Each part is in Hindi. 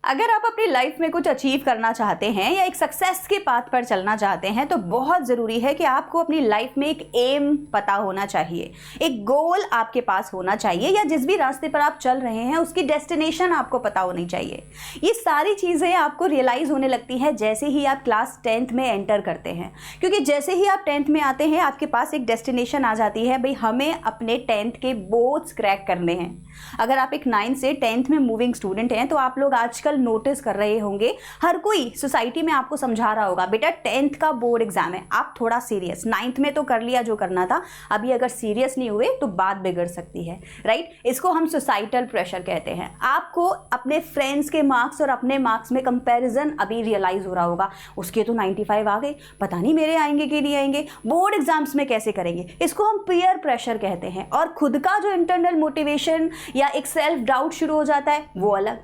अगर आप अपनी लाइफ में कुछ अचीव करना चाहते हैं या एक सक्सेस के पाथ पर चलना चाहते हैं तो बहुत ज़रूरी है कि आपको अपनी लाइफ में एक एम पता होना चाहिए, एक गोल आपके पास होना चाहिए, या जिस भी रास्ते पर आप चल रहे हैं उसकी डेस्टिनेशन आपको पता होनी चाहिए। ये सारी चीज़ें आपको रियलाइज़ होने लगती हैं जैसे ही आप क्लास 10th में एंटर करते हैं, क्योंकि जैसे ही आप 10th में आते हैं आपके पास एक डेस्टिनेशन आ जाती है, भाई हमें अपने 10th के बोर्ड्स क्रैक करने हैं। अगर आप एक 9th से 10th में मूविंग स्टूडेंट हैं तो आप लोग आजकल नोटिस कर रहे होंगे, हर कोई सोसाइटी में आपको समझा रहा होगा बेटा 10th का बोर्ड एग्जाम है, आप थोड़ा सीरियस, 9th में तो कर लिया जो करना था, अभी अगर सीरियस नहीं हुए तो बात बिगड़ सकती है, राइट। इसको हम सोसाइटल प्रेशर कहते हैं। आपको अपने फ्रेंड्स के मार्क्स और अपने मार्क्स में कंपैरिजन अभी रियलाइज हो रहा होगा, उसके तो 95 आ गए, पता नहीं मेरे आएंगे कि नहीं आएंगे, बोर्ड एग्जाम्स में कैसे करेंगे। इसको हम पीयर प्रेशर कहते हैं। और खुद का जो इंटरनल मोटिवेशन या एक सेल्फ डाउट शुरू हो जाता है वो अलग।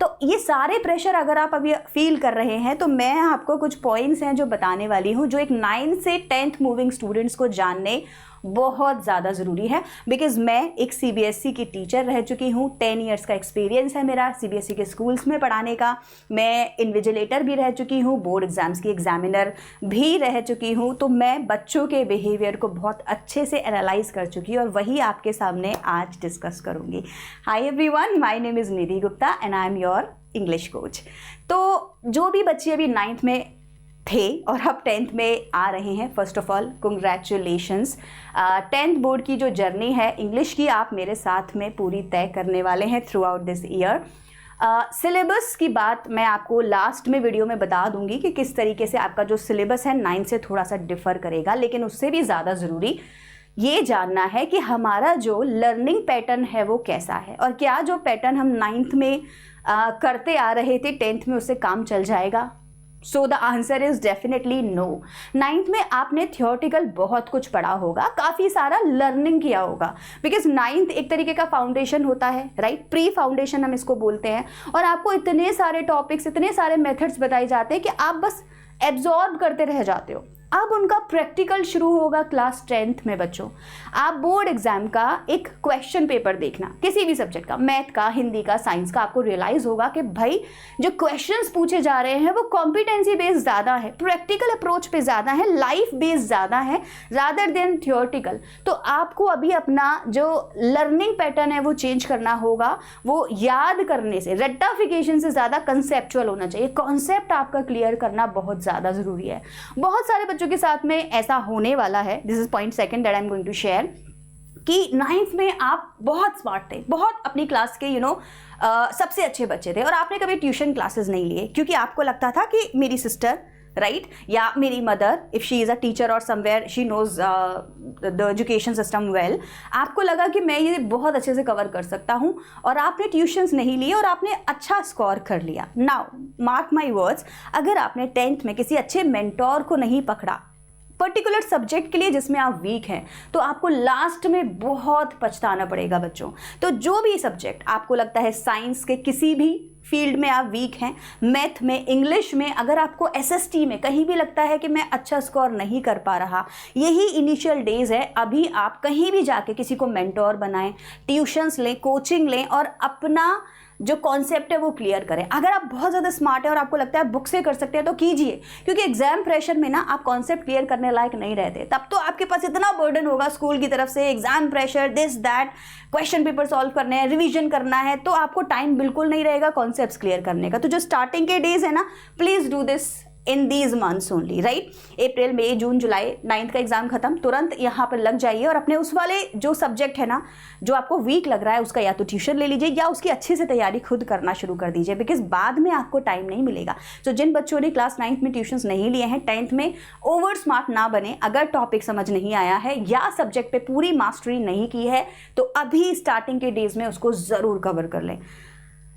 तो ये सारे प्रेशर अगर आप अभी फील कर रहे हैं तो मैं आपको कुछ पॉइंट्स हैं जो बताने वाली हूँ, जो एक 9th से 10th मूविंग स्टूडेंट्स को जानने बहुत ज़्यादा ज़रूरी है। बिकॉज मैं एक सीबीएसई की टीचर रह चुकी हूँ, 10 इयर्स का एक्सपीरियंस है मेरा सीबीएसई के स्कूल्स में पढ़ाने का। मैं इन्विजिलेटर भी रह चुकी हूँ, बोर्ड एग्जाम्स की एग्जामिनर भी रह चुकी हूँ। तो मैं बच्चों के बिहेवियर को बहुत अच्छे से एनालाइज कर चुकी हूँ और वही आपके सामने आज डिस्कस करूँगी। Hi everyone, my name is Nidhi Gupta and I am your English coach. तो जो भी बच्चे अभी 9th में थे और अब 10th में आ रहे हैं, first of all congratulations. 10th board की जो जर्नी है इंग्लिश की, आप मेरे साथ में पूरी तय करने वाले हैं through out this year. Syllabus की बात मैं आपको लास्ट में वीडियो में बता दूंगी कि किस तरीके से आपका जो सिलेबस है 9th से थोड़ा सा डिफ़र करेगा, लेकिन उससे भी ज़्यादा ज़रूरी ये जानना है कि हमारा जो लर्निंग पैटर्न है वो कैसा है, और क्या जो पैटर्न हम 9th में करते आ रहे थे 10th में उससे काम चल जाएगा। So the answer is definitely no. 9th में आपने थियोरटिकल बहुत कुछ पढ़ा होगा, काफ़ी सारा लर्निंग किया होगा, बिकॉज 9th एक तरीके का फाउंडेशन होता है, राइट, प्री फाउंडेशन हम इसको बोलते हैं। और आपको इतने सारे टॉपिक्स, इतने सारे मेथड्स बताए जाते हैं कि आप बस एब्जॉर्ब करते रह जाते हो। अब उनका प्रैक्टिकल शुरू होगा क्लास 10th में बच्चों। आप बोर्ड एग्जाम का एक क्वेश्चन पेपर देखना, किसी भी सब्जेक्ट का, मैथ का, हिंदी का, साइंस का, आपको रियलाइज होगा कि भाई जो क्वेश्चंस पूछे जा रहे हैं वो कॉम्पिटेंसी बेस्ड ज़्यादा है, प्रैक्टिकल अप्रोच पे ज़्यादा है, लाइफ बेस्ड ज़्यादा है रादर देन थियोरटिकल। तो आपको अभी अपना जो लर्निंग पैटर्न है वो चेंज करना होगा। वो याद करने से, रट्टाफिकेशन से ज़्यादा कंसेप्चुअल होना चाहिए। कॉन्सेप्ट आपका क्लियर करना बहुत ज़्यादा ज़रूरी है। बहुत सारे बच्चों के साथ में ऐसा होने वाला है, this is point second that I am going to share, कि 9th में आप बहुत स्मार्ट थे, बहुत अपनी क्लास के सबसे अच्छे बच्चे थे, और आपने कभी ट्यूशन क्लासेस नहीं लिए क्योंकि आपको लगता था कि मेरी सिस्टर, राइट, या मेरी mother, if she is a teacher और somewhere she knows the education system well, आपको लगा कि मैं ये बहुत अच्छे से कवर कर सकता हूँ, और आपने ट्यूशन्स नहीं लिए और आपने अच्छा स्कोर कर लिया। नाउ मार्क माई वर्ड्स, अगर आपने 10th में किसी अच्छे मेंटोर को नहीं पकड़ा पर्टिकुलर सब्जेक्ट के लिए जिसमें आप वीक हैं, तो आपको लास्ट में बहुत पछताना पड़ेगा बच्चों। तो जो भी सब्जेक्ट आपको लगता है, साइंस के किसी भी फील्ड में आप वीक हैं, मैथ में, इंग्लिश में, अगर आपको एसएसटी में कहीं भी लगता है कि मैं अच्छा स्कोर नहीं कर पा रहा, यही इनिशियल डेज है। अभी आप कहीं भी जाके किसी को मेंटोर बनाएं, ट्यूशन्स लें, कोचिंग लें और अपना जो कॉन्सेप्ट है वो क्लियर करें। अगर आप बहुत ज़्यादा स्मार्ट है और आपको लगता है बुक से कर सकते हैं तो कीजिए, क्योंकि एग्जाम प्रेशर में ना आप कॉन्सेप्ट क्लियर करने लायक नहीं रहते। तब तो आपके पास इतना बर्डन होगा स्कूल की तरफ से, exam pressure, this that, question paper solve करने हैं, रिवीजन करना है, तो आपको टाइम बिल्कुल नहीं रहेगा कॉन्सेप्ट्स क्लियर करने का। तो जो स्टार्टिंग के डेज है ना, please do this in these months only, right. April, May, June, July, 9th का एग्जाम खत्म, तुरंत यहाँ पर लग जाइए और अपने उस वाले जो सब्जेक्ट है ना जो आपको वीक लग रहा है उसका या तो ट्यूशन ले लीजिए या उसकी अच्छे से तैयारी खुद करना शुरू कर दीजिए, बिकॉज बाद में आपको टाइम नहीं मिलेगा। तो जिन बच्चों ने क्लास 9th में ट्यूशन्स नहीं लिए हैं, 10th में ओवर स्मार्ट ना बने। अगर टॉपिक समझ नहीं आया है या सब्जेक्ट पे पूरी मास्टरी नहीं की है तो अभी स्टार्टिंग के डेज में उसको ज़रूर कवर कर लें।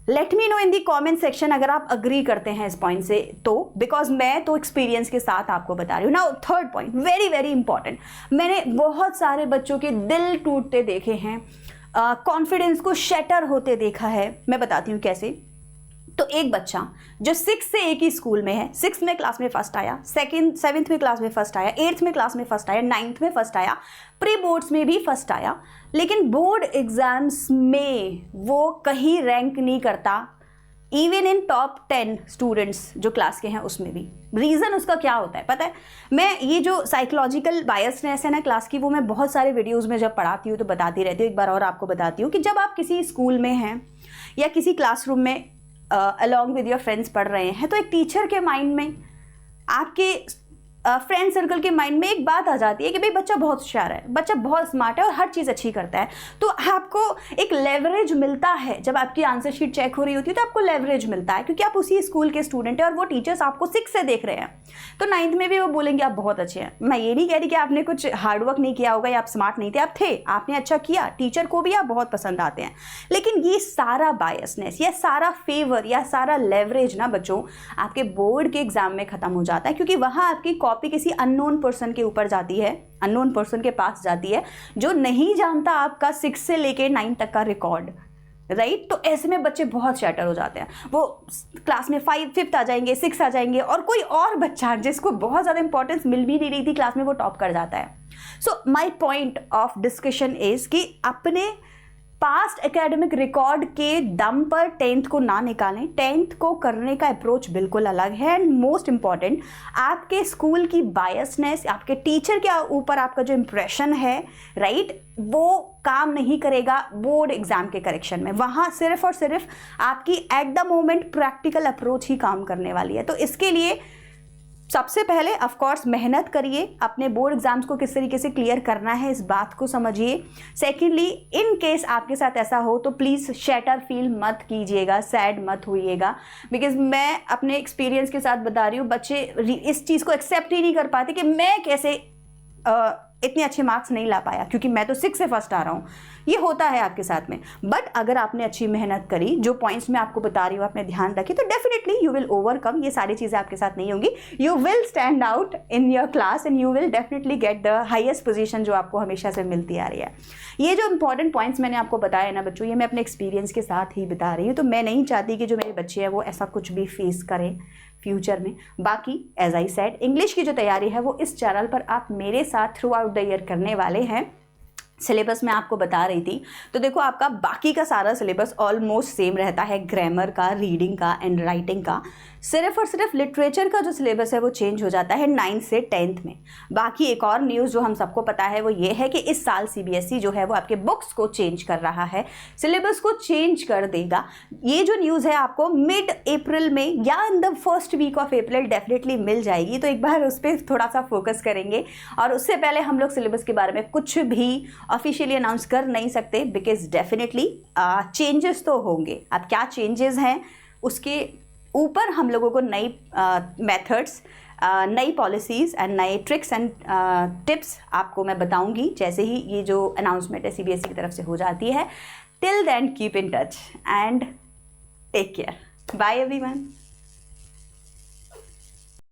Let me know in the comment section अगर आप अग्री करते हैं इस पॉइंट से, तो बिकॉज मैं तो एक्सपीरियंस के साथ आपको बता रही हूँ। Now third point, very very important, मैंने बहुत सारे बच्चों के दिल टूटते देखे हैं, कॉन्फिडेंस को शैटर होते देखा है। मैं बताती हूँ कैसे। तो एक बच्चा जो 6th से एक ही स्कूल में है, 6th में क्लास में फर्स्ट आया, 7th में क्लास में फर्स्ट आया, 8th में क्लास में फर्स्ट आया, 9th में फर्स्ट आया, प्री बोर्ड्स में भी फर्स्ट आया, लेकिन बोर्ड एग्जाम्स में वो कहीं रैंक नहीं करता, इवन इन टॉप 10 स्टूडेंट्स जो क्लास के हैं उसमें भी। रीज़न उसका क्या होता है पता है? मैं ये जो साइकोलॉजिकल बायसनेस है ना क्लास की, वो मैं बहुत सारे वीडियोज़ में जब पढ़ाती हूँ तो बताती रहती हूँ। एक बार और आपको बताती हूँ कि जब आप किसी स्कूल में हैं या किसी क्लासरूम में अलॉन्ग विद योर फ्रेंड्स पढ़ रहे हैं, तो एक टीचर के माइंड में, आपके फ्रेंड सर्कल के माइंड में एक बात आ जाती है कि भाई बच्चा बहुत होशियार है, बच्चा बहुत स्मार्ट है और हर चीज़ अच्छी करता है। तो आपको एक लेवरेज मिलता है जब आपकी आंसर शीट चेक हो रही होती है, तो आपको लेवरेज मिलता है क्योंकि आप उसी स्कूल के स्टूडेंट हैं और वो टीचर्स आपको 6 से देख रहे हैं। तो 9th में भी वो बोलेंगे आप बहुत अच्छे हैं। मैं ये नहीं कह रही कि आपने कुछ हार्डवर्क नहीं किया होगा या आप स्मार्ट नहीं थे, आप थे, आपने अच्छा किया, टीचर को भी आप बहुत पसंद आते हैं। लेकिन ये सारा बायसनेस या सारा फेवर या सारा लेवरेज ना बच्चों आपके बोर्ड के एग्जाम में खत्म हो जाता है, क्योंकि वहाँ आपकी कॉपी किसी अननोन पर्सन के ऊपर जाती है, अननोन पर्सन के पास जाती है जो नहीं जानता आपका 6 से लेके 9 तक का रिकॉर्ड, राइट। तो ऐसे में बच्चे बहुत शैटर हो जाते हैं। वो क्लास में 5th आ जाएंगे, 6 आ जाएंगे और कोई और बच्चा जिसको बहुत ज़्यादा इंपॉर्टेंस मिल भी नहीं रही थी क्लास में, वो टॉप कर जाता है। So my point of discussion is कि अपने पास्ट एकेडमिक रिकॉर्ड के दम पर 10th को ना निकालें। 10th को करने का अप्रोच बिल्कुल अलग है। एंड मोस्ट इंपॉर्टेंट, आपके स्कूल की बायसनेस, आपके टीचर के ऊपर आपका जो इंप्रेशन है, राइट, वो काम नहीं करेगा बोर्ड एग्जाम के करेक्शन में। वहाँ सिर्फ और सिर्फ आपकी at the moment practical approach ही काम करने वाली है। तो इसके लिए सबसे पहले ऑफ कोर्स मेहनत करिए, अपने बोर्ड एग्जाम्स को किस तरीके से क्लियर करना है इस बात को समझिए। सेकेंडली, इन केस आपके साथ ऐसा हो तो प्लीज़ शैटर फील मत कीजिएगा, सैड मत होइएगा, बिकॉज मैं अपने एक्सपीरियंस के साथ बता रही हूँ, बच्चे इस चीज़ को एक्सेप्ट ही नहीं कर पाते कि मैं कैसे इतने अच्छे मार्क्स नहीं ला पाया क्योंकि मैं तो 6 से फर्स्ट आ रहा हूँ। ये होता है आपके साथ में। बट अगर आपने अच्छी मेहनत करी, जो पॉइंट्स मैं आपको बता रही हूँ आपने ध्यान रखी, तो डेफिनेटली यू विल ओवरकम। ये सारी चीज़ें आपके साथ नहीं होंगी। You will stand out in your class and you will definitely get the highest position जो आपको हमेशा से मिलती आ रही है। ये जो इंपॉर्टेंट पॉइंट्स मैंने आपको बताया ना बच्चों, ये मैं अपने एक्सपीरियंस के साथ ही बता रही हूँ। तो मैं नहीं चाहती कि जो मेरे बच्चे हैं वो ऐसा कुछ भी फेस करें फ्यूचर में। बाकी एज आई सेड, इंग्लिश की जो तैयारी है वो इस चैनल पर आप मेरे साथ थ्रू आउट द ईयर करने वाले हैं। सिलेबस मैं आपको बता रही थी, तो देखो आपका बाकी का सारा सिलेबस ऑलमोस्ट सेम रहता है, ग्रामर का, रीडिंग का एंड राइटिंग का। सिर्फ और सिर्फ लिटरेचर का जो सिलेबस है वो चेंज हो जाता है 9th से 10th में। बाकी एक और न्यूज़ जो हम सबको पता है वो ये है कि इस साल CBSE जो है वो आपके बुक्स को चेंज कर रहा है, सिलेबस को चेंज कर देगा। ये जो न्यूज़ है आपको मिड अप्रैल में या in the first week of April definitely मिल जाएगी। तो एक बार उस पर थोड़ा सा फोकस करेंगे। और उससे पहले हम लोग सिलेबस के बारे में कुछ भी ऑफिशियली अनाउंस कर नहीं सकते, बिकॉज डेफिनेटली चेंजेस तो होंगे। अब क्या चेंजेस हैं उसके ऊपर हम लोगों को नई मेथड्स, नई पॉलिसीज़ एंड नए ट्रिक्स एंड टिप्स आपको मैं बताऊंगी जैसे ही ये जो अनाउंसमेंट है CBSE की तरफ से हो जाती है। Till then keep in touch and take care. Bye everyone.